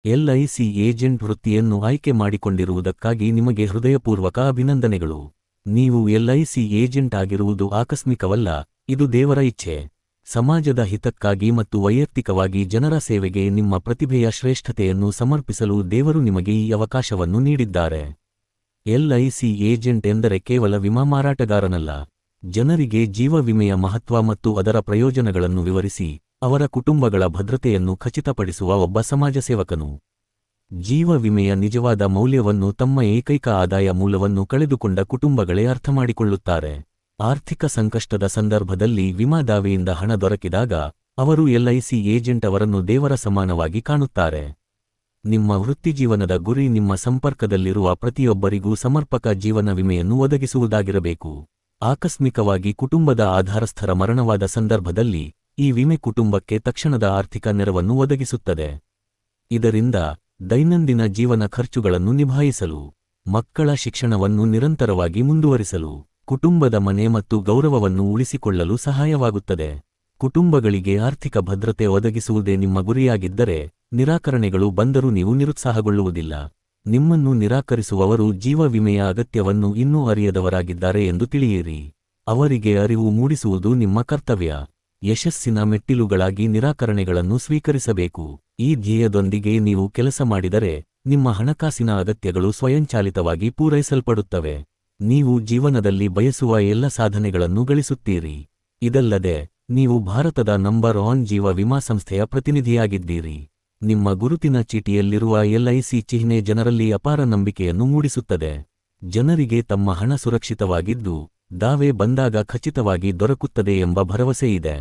LIC agent ವೃತ್ತಿಯನ್ನು ಆಯ್ಕೆ ಮಾಡಿಕೊಂಡಿರುವುದಕ್ಕಾಗಿ ನಿಮಗೆ ಹೃದಯಪೂರ್ವಕ ಅಭಿನಂದನೆಗಳು. ನೀವು ಎಲ್ಐಸಿ ಏಜೆಂಟ್ ಆಗಿರುವುದು ಆಕಸ್ಮಿಕವಲ್ಲ, ಇದು ದೇವರ ಇಚ್ಛೆ. ಸಮಾಜದ ಹಿತಕ್ಕಾಗಿ ಮತ್ತು ವೈಯಕ್ತಿಕವಾಗಿ ಜನರ ಸೇವೆಗೆ ನಿಮ್ಮ ಪ್ರತಿಭೆಯ ಶ್ರೇಷ್ಠತೆಯನ್ನು ಸಮರ್ಪಿಸಲು ದೇವರು ನಿಮಗೆ ಈ ಅವಕಾಶವನ್ನು ನೀಡಿದ್ದಾರೆ. ಎಲ್ಐಸಿ ಏಜೆಂಟ್ ಎಂದರೆ ಕೇವಲ ವಿಮಾ ಮಾರಾಟಗಾರನಲ್ಲ. ಜನರಿಗೆ ಜೀವ ವಿಮೆಯ ಮಹತ್ವ ಮತ್ತು ಅದರ ಪ್ರಯೋಜನಗಳನ್ನು ವಿವರಿಸಿ, ಅವರ ಕುಟುಂಬಗಳ ಭದ್ರತೆಯನ್ನು ಖಚಿತಪಡಿಸುವ ಒಬ್ಬ ಸಮಾಜ ಸೇವಕನು. ಜೀವ ವಿಮೆಯ ನಿಜವಾದ ಮೌಲ್ಯವನ್ನು ತಮ್ಮ ಏಕೈಕ ಆದಾಯ ಮೂಲವನ್ನು ಕಳೆದುಕೊಂಡ ಕುಟುಂಬಗಳೇ ಅರ್ಥಮಾಡಿಕೊಳ್ಳುತ್ತಾರೆ. ಆರ್ಥಿಕ ಸಂಕಷ್ಟದ ಸಂದರ್ಭದಲ್ಲಿ ವಿಮಾ ದಾವೆಯಿಂದ ಹಣ ದೊರಕಿದಾಗ ಅವರು ಎಲ್ಐಸಿ ಏಜೆಂಟ್ ಅವರನ್ನು ದೇವರ ಸಮಾನವಾಗಿ ಕಾಣುತ್ತಾರೆ. ನಿಮ್ಮ ವೃತ್ತಿಜೀವನದ ಗುರಿ ನಿಮ್ಮ ಸಂಪರ್ಕದಲ್ಲಿರುವ ಪ್ರತಿಯೊಬ್ಬರಿಗೂ ಸಮರ್ಪಕ ಜೀವನ ವಿಮೆಯನ್ನು ಒದಗಿಸುವುದಾಗಿರಬೇಕು. ಆಕಸ್ಮಿಕವಾಗಿ ಕುಟುಂಬದ ಆಧಾರಸ್ಥರ ಮರಣವಾದ ಸಂದರ್ಭದಲ್ಲಿ ಈ ವಿಮೆ ಕುಟುಂಬಕ್ಕೆ ತಕ್ಷಣದ ಆರ್ಥಿಕ ನೆರವನ್ನು ಒದಗಿಸುತ್ತದೆ. ಇದರಿಂದ ದೈನಂದಿನ ಜೀವನ ಖರ್ಚುಗಳನ್ನು ನಿಭಾಯಿಸಲು, ಮಕ್ಕಳ ಶಿಕ್ಷಣವನ್ನು ನಿರಂತರವಾಗಿ ಮುಂದುವರಿಸಲು, ಕುಟುಂಬದ ಮನೆ ಮತ್ತು ಗೌರವವನ್ನು ಉಳಿಸಿಕೊಳ್ಳಲು ಸಹಾಯವಾಗುತ್ತದೆ. ಕುಟುಂಬಗಳಿಗೆ ಆರ್ಥಿಕ ಭದ್ರತೆ ಒದಗಿಸುವುದೇ ನಿಮ್ಮ ಗುರಿಯಾಗಿದ್ದರೆ, ನಿರಾಕರಣೆಗಳು ಬಂದರೂ ನೀವು ನಿರುತ್ಸಾಹಗೊಳ್ಳುವುದಿಲ್ಲ. ನಿಮ್ಮನ್ನು ನಿರಾಕರಿಸುವವರು ಜೀವ ವಿಮೆಯ ಅಗತ್ಯವನ್ನು ಇನ್ನೂ ಅರಿಯದವರಾಗಿದ್ದಾರೆ ಎಂದು ತಿಳಿಯಿರಿ. ಅವರಿಗೆ ಅರಿವು ಮೂಡಿಸುವುದು ನಿಮ್ಮ ಕರ್ತವ್ಯ. ಯಶಸ್ಸಿನ ಮೆಟ್ಟಿಲುಗಳಾಗಿ ನಿರಾಕರಣೆಗಳನ್ನು ಸ್ವೀಕರಿಸಬೇಕು. ಈ ಧ್ಯೇಯದೊಂದಿಗೆ ನೀವು ಕೆಲಸ ಮಾಡಿದರೆ, ನಿಮ್ಮ ಹಣಕಾಸಿನ ಅಗತ್ಯಗಳು ಸ್ವಯಂಚಾಲಿತವಾಗಿ ಪೂರೈಸಲ್ಪಡುತ್ತವೆ. ನೀವು ಜೀವನದಲ್ಲಿ ಬಯಸುವ ಎಲ್ಲ ಸಾಧನೆಗಳನ್ನು ಗಳಿಸುತ್ತೀರಿ. ಇದಲ್ಲದೆ, ನೀವು ಭಾರತದ ನಂಬರ್ 1 ಜೀವ ವಿಮಾ ಸಂಸ್ಥೆಯ ಪ್ರತಿನಿಧಿಯಾಗಿದ್ದೀರಿ. ನಿಮ್ಮ ಗುರುತಿನ ಚೀಟಿಯಲ್ಲಿರುವ ಎಲ್ಐಸಿ ಚಿಹ್ನೆ ಜನರಲ್ಲಿ ಅಪಾರ ನಂಬಿಕೆಯನ್ನು ಮೂಡಿಸುತ್ತದೆ. ಜನರಿಗೆ ತಮ್ಮ ಹಣ ಸುರಕ್ಷಿತವಾಗಿದ್ದು, ದಾವೆ ಬಂದಾಗ ಖಚಿತವಾಗಿ ದೊರಕುತ್ತದೆ ಎಂಬ ಭರವಸೆ ಇದೆ.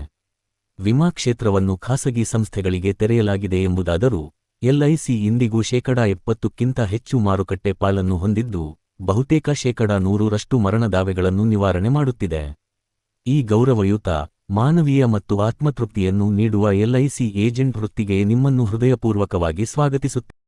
ವಿಮಾ ಕ್ಷೇತ್ರವನ್ನು ಖಾಸಗಿ ಸಂಸ್ಥೆಗಳಿಗೆ ತೆರೆಯಲಾಗಿದೆ ಎಂಬುದಾದರೂ, ಎಲ್ಐಸಿ ಇಂದಿಗೂ 70%ಕ್ಕಿಂತ ಹೆಚ್ಚು ಮಾರುಕಟ್ಟೆ ಪಾಲನ್ನು ಹೊಂದಿದ್ದು, ಬಹುತೇಕ 100% ಮರಣ ದಾವೆಗಳನ್ನು ನಿವಾರಣೆ ಮಾಡುತ್ತಿದೆ. ಈ ಗೌರವಯುತ, ಮಾನವೀಯ ಮತ್ತು ಆತ್ಮತೃಪ್ತಿಯನ್ನು ನೀಡುವ ಎಲ್ಐಸಿ ಏಜೆಂಟ್ ವೃತ್ತಿಗೆ ನಿಮ್ಮನ್ನು ಹೃದಯಪೂರ್ವಕವಾಗಿ ಸ್ವಾಗತಿಸುತ್ತೇನೆ.